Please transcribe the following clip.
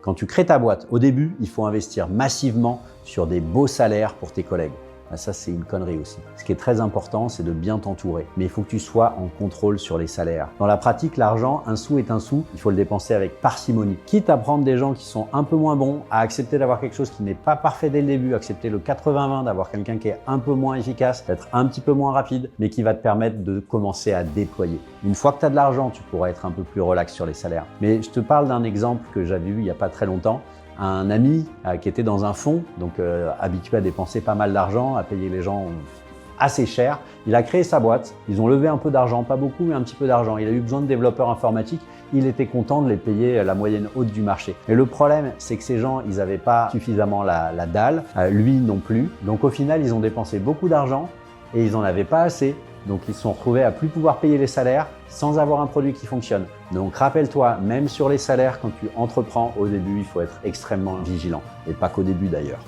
Quand tu crées ta boîte, au début, il faut investir massivement sur des beaux salaires pour tes collègues. Ça, c'est une connerie aussi. Ce qui est très important, c'est de bien t'entourer. Mais il faut que tu sois en contrôle sur les salaires. Dans la pratique, l'argent, un sou est un sou. Il faut le dépenser avec parcimonie. Quitte à prendre des gens qui sont un peu moins bons, à accepter d'avoir quelque chose qui n'est pas parfait dès le début, accepter le 80-20, d'avoir quelqu'un qui est un peu moins efficace, d'être un petit peu moins rapide, mais qui va te permettre de commencer à déployer. Une fois que tu as de l'argent, tu pourras être un peu plus relax sur les salaires. Mais je te parle d'un exemple que j'avais eu il n'y a pas très longtemps. Un ami qui était dans un fonds, donc habitué à dépenser pas mal d'argent, à payer les gens assez cher. Il a créé sa boîte, ils ont levé un peu d'argent, pas beaucoup, mais un petit peu d'argent. Il a eu besoin de développeurs informatiques, il était content de les payer la moyenne haute du marché. Mais le problème, c'est que ces gens, ils n'avaient pas suffisamment la dalle, lui non plus. Donc au final, ils ont dépensé beaucoup d'argent et ils n'en avaient pas assez. Donc ils se sont retrouvés à plus pouvoir payer les salaires sans avoir un produit qui fonctionne. Donc rappelle-toi, même sur les salaires, quand tu entreprends au début, il faut être extrêmement vigilant. Et pas qu'au début d'ailleurs.